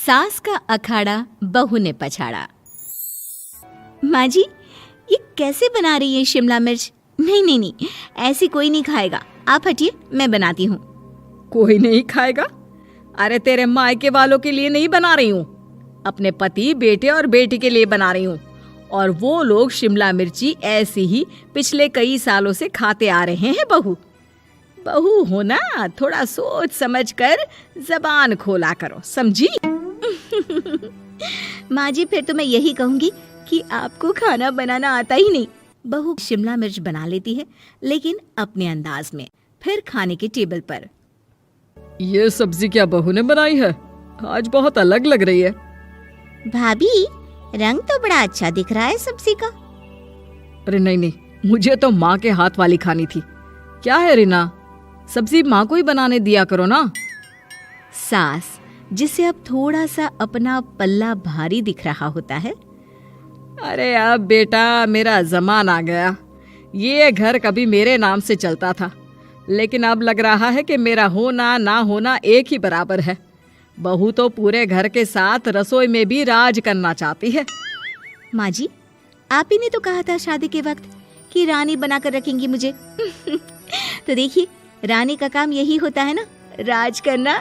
सास का अखाड़ा बहू ने पछाड़ा। माँ जी, ये कैसे बना रही है शिमला मिर्च? नहीं नहीं नहीं, ऐसी कोई नहीं खाएगा। आप हटिए, मैं बनाती हूँ। कोई नहीं खाएगा? अरे तेरे मायके वालों के लिए नहीं बना रही हूँ, अपने पति, बेटे और बेटी के लिए बना रही हूँ। और वो लोग शिमला मिर्ची ऐसी ही पिछले कई सालों से खाते आ रहे हैं। बहू बहू हो ना, थोड़ा सोच समझ कर जबान खोला करो, समझी? माँ जी, फिर तो मैं यही कहूँगी कि आपको खाना बनाना आता ही नहीं। बहू शिमला मिर्च बना लेती है, लेकिन अपने अंदाज में। फिर खाने के टेबल पर, ये सब्जी क्या बहू ने बनाई है? आज बहुत अलग लग रही है। भाभी, रंग तो बड़ा अच्छा दिख रहा है सब्जी का। अरे नहीं नहीं, मुझे तो माँ के हाथ वाली खानी थी। क्या है रीना, सब्जी माँ को ही बनाने दिया करो ना। सास, जिसे अब थोड़ा सा अपना पल्ला भारी दिख रहा होता है। अरे अब बेटा मेरा जमाना आ गया। ये घर कभी मेरे नाम से चलता था, लेकिन अब लग रहा है कि मेरा होना ना होना एक ही बराबर है। बहू तो पूरे घर के साथ रसोई में भी राज करना चाहती है। माँ जी, आप ही ने तो कहा था शादी के वक्त कि रानी बनाकर रखेंगी मुझे। तो देखिए, रानी का काम यही होता है ना, राज करना।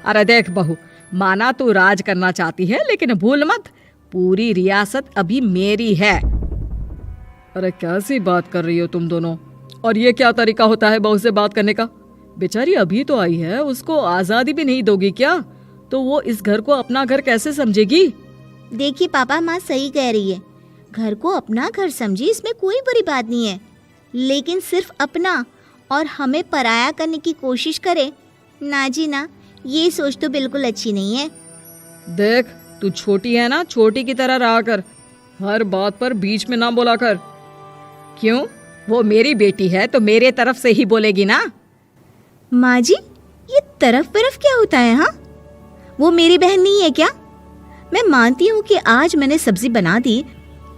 अरे देख बहू, माना तू राज करना चाहती है, लेकिन भूल मत, पूरी रियासत अभी मेरी है। अरे कैसी बात कर रही हो तुम दोनों? और ये क्या तरीका होता है बहू से बात करने का? बेचारी अभी तो आई है, उसको आजादी भी नहीं दोगी क्या? तो वो इस घर को अपना घर कैसे समझेगी? देखिए पापा, माँ सही कह रही है। घर को अपना घर समझी, इसमें कोई बुरी बात नहीं है। लेकिन सिर्फ अपना और हमें पराया करने की कोशिश करे ना जी ना, ये सोच तो बिल्कुल अच्छी नहीं है। देख, तू छोटी है ना, छोटी की तरह रहा कर। हर बात पर बीच में ना बोला कर। क्यों? वो मेरी बेटी है तो मेरे तरफ से ही बोलेगी ना। माँ जी, ये तरफ क्या होता है? हाँ, वो मेरी बहन नहीं है क्या? मैं मानती हूँ कि आज मैंने सब्जी बना दी,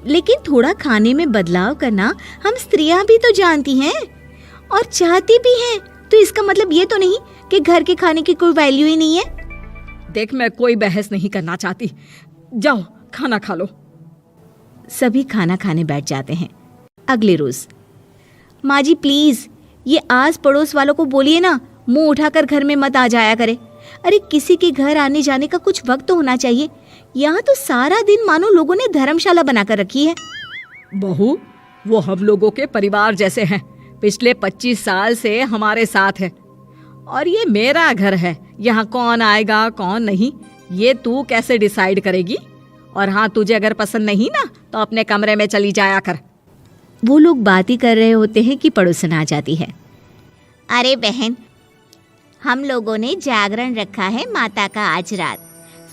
लेकिन थोड़ा खाने में बदलाव करना हम स्त्रियां भी तो जानती हैं और चाहती भी हैं। तो इसका मतलब ये तो नहीं कि घर के खाने की कोई वैल्यू ही नहीं है। देख, मैं कोई बहस नहीं करना चाहती, जाओ खाना खा लो। सभी खाना खाने बैठ जाते हैं। अगले रोज, माँ जी प्लीज, ये आस पड़ोस वालों को बोलिए ना, मुंह उठाकर घर में मत आ जाया करे। अरे किसी के घर आने जाने का कुछ वक्त तो होना चाहिए। यहाँ तो सारा दिन मानो लोगों ने धर्मशाला बनाकर रखी है। बहू, वो हम लोगों के परिवार जैसे हैं, पिछले 25 साल से हमारे साथ है। और ये मेरा घर है, यहाँ कौन आएगा कौन नहीं ये तू कैसे डिसाइड करेगी? और हाँ, तुझे अगर पसंद नहीं ना तो अपने कमरे में चली जाया कर। वो लोग बात ही कर रहे होते हैं कि पड़ोसन आ जाती है। अरे बहन, हम लोगों ने जागरण रखा है माता का आज रात,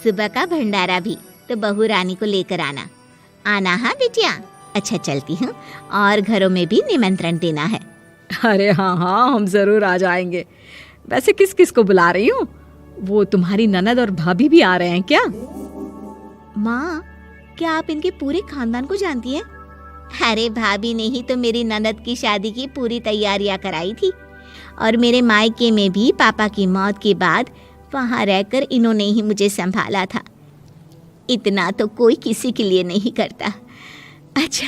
सुबह का भंडारा भी, तो बहू रानी को लेकर आना। आना हाँ बिटिया? अच्छा चलती हूँ, और घरों में भी निमंत्रण देना है। अरे हाँ हाँ, हम जरूर आ जाएंगे। वैसे किस किस को बुला रही हूँ? वो तुम्हारी ननद और भाभी भी आ रहे हैं क्या? माँ, क्या आप इनके पूरे खानदान को जानती हैं? अरे भाभी ने ही तो मेरी ननद की शादी की पूरी तैयारियां कराई थी, और मेरे मायके में भी पापा की मौत के बाद वहाँ रहकर इन्होंने ही मुझे संभाला था। इतना तो कोई किसी के लिए नहीं करता। अच्छा,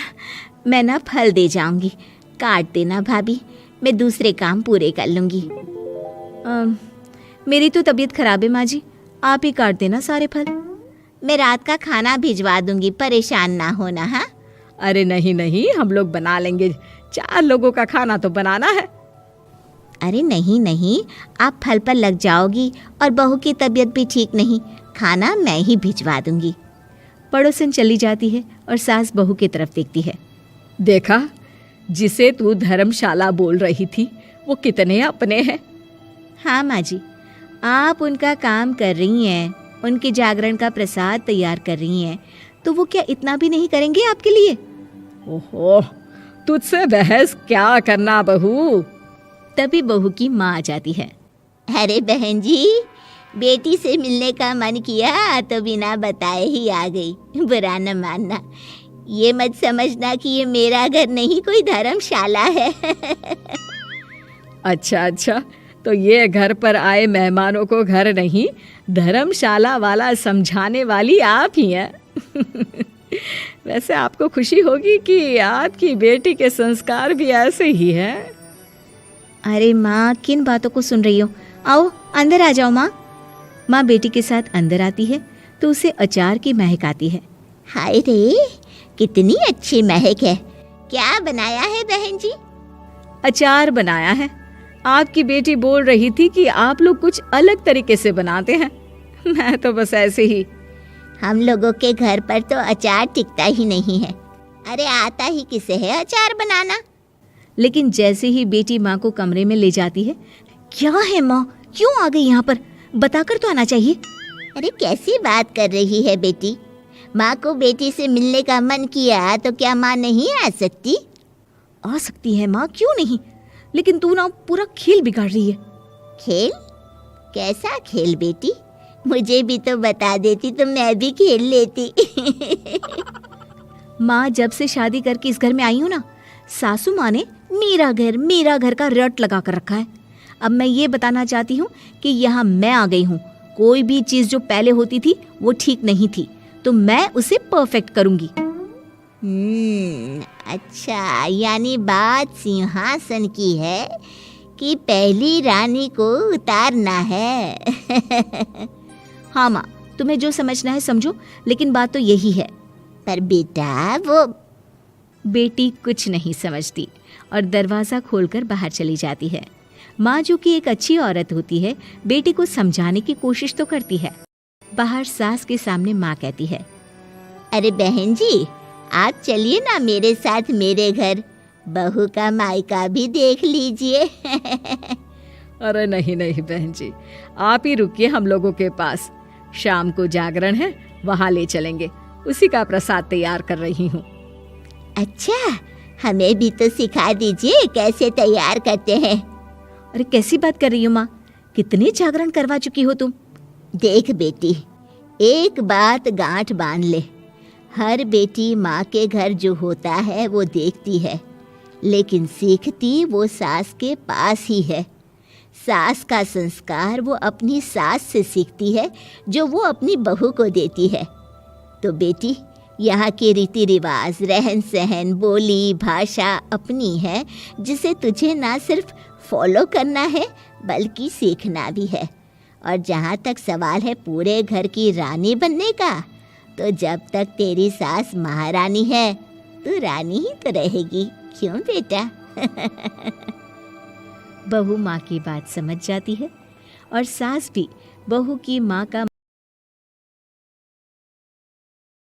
मैं ना फल दे जाऊंगी, काट देना भाभी, मैं दूसरे काम पूरे कर लूंगी। मेरी तो तबीयत खराब है माँ जी, आप ही काट देना सारे फल। मैं रात का खाना भिजवा दूंगी, परेशान ना होना। हाँ? अरे नहीं नहीं, हम लोग बना लेंगे, 4 लोगों का खाना तो बनाना है। अरे नहीं नहीं, आप फल पर लग जाओगी, और बहू की तबीयत भी ठीक नहीं, खाना मैं ही भिजवा दूंगी। पड़ोसन चली जाती है और सास बहू की तरफ देखती है। देखा, जिसे तू धर्मशाला बोल रही थी वो कितने अपने हैं। हाँ माँ जी, आप उनका काम कर रही हैं, उनके जागरण का प्रसाद तैयार कर रही हैं, तो वो क्या इतना भी नहीं करेंगे आपके लिए? ओहो, तुझसे बहस क्या करना बहू। तभी बहू की माँ आ जाती है। अरे बहन जी, बेटी से मिलने का मन किया तो बिना बताए ही आ गई, बुरा न मानना। ये मत समझना कि ये मेरा घर नहीं, कोई धर्मशाला है। अच्छा अच्छा, तो ये घर पर आए मेहमानों को घर नहीं धर्मशाला वाला समझाने वाली आप ही हैं। वैसे आपको खुशी होगी कि आपकी बेटी के संस्कार भी ऐसे ही हैं। अरे माँ, किन बातों को सुन रही हो? आओ अंदर आ जाओ माँ। माँ बेटी के साथ अंदर आती है तो उसे अचार की महक आती है। हाय रे, कितनी अच्छी महक है। क्या बनाया है बहन जी? अचार बनाया है। आपकी बेटी बोल रही थी कि आप लोग कुछ अलग तरीके से बनाते हैं। मैं तो बस ऐसे ही। हम लोगों के घर पर तो अचार टिकता ही नहीं है। अरे आता ही किसे है अचार बनाना? लेकिन जैसे ही बेटी माँ को कमरे में ले जाती है, क्या है माँ, क्यों आ गई यहाँ पर? बताकर तो आना चाहिए। अरे कैसी बात कर रही है बेटी? माँ को बेटी से मिलने का मन किया तो क्या माँ नहीं आ सकती? आ सकती है माँ, क्यों नहीं, लेकिन तू ना पूरा खेल बिगाड़ रही है। खेल? कैसा खेल बेटी? मुझे भी तो बता देती तो मैं भी खेल लेती। माँ, जब से शादी करके इस घर में आई हूँ ना, सासू माँ ने मेरा घर का रट लगा कर रखा है। अब मैं ये बताना चाहती हूँ कि यहाँ मैं आ गई हूँ। कोई भी चीज़ जो पहले होती थी वो ठीक नहीं थी, तो मैं उसे परफेक्ट करूँगी। अच्छा, यानी बात सिंहासन की है कि पहली रानी को उतारना है। हाँ माँ, तुम्हें जो समझना है समझो, लेकिन बात तो यही है। पर बेटा वो... बेटी कुछ नहीं समझती और दरवाज़ा खोलकर बाहर चली जाती है। माँ, जो कि एक अच्छी औरत होती है, बेटी को समझाने की कोशिश तो करती है। बाहर सास के सामने माँ कहती है, अरे बहन जी, आप चलिए ना मेरे साथ मेरे घर, बहू का मायका भी देख लीजिए। अरे नहीं नहीं बहन जी, आप ही रुकिए हम लोगों के पास। शाम को जागरण है, वहाँ ले चलेंगे। उसी का प्रसाद तैयार कर रही हूँ। अच्छा, हमें भी तो सिखा दीजिए कैसे तैयार करते हैं। अरे कैसी बात कर रही हो माँ, कितने जागरण करवा चुकी हो तुम? देख बेटी, एक बात गांठ बांध ले, हर बेटी माँ के घर जो होता है वो देखती है, लेकिन सीखती वो सास के पास ही है। सास का संस्कार वो अपनी सास से सीखती है, जो वो अपनी बहू को देती है। तो बेटी, यहाँ के रीति रिवाज, रहन सहन, बोली भाषा अपनी है, जिसे तुझे ना सिर्फ फॉलो करना है बल्कि सीखना भी है। और जहाँ तक सवाल है पूरे घर की रानी बनने का, तो जब तक तेरी सास महारानी है, तू रानी ही तो रहेगी। क्यों बेटा? बहू माँ की बात समझ जाती है और सास भी बहू की माँ का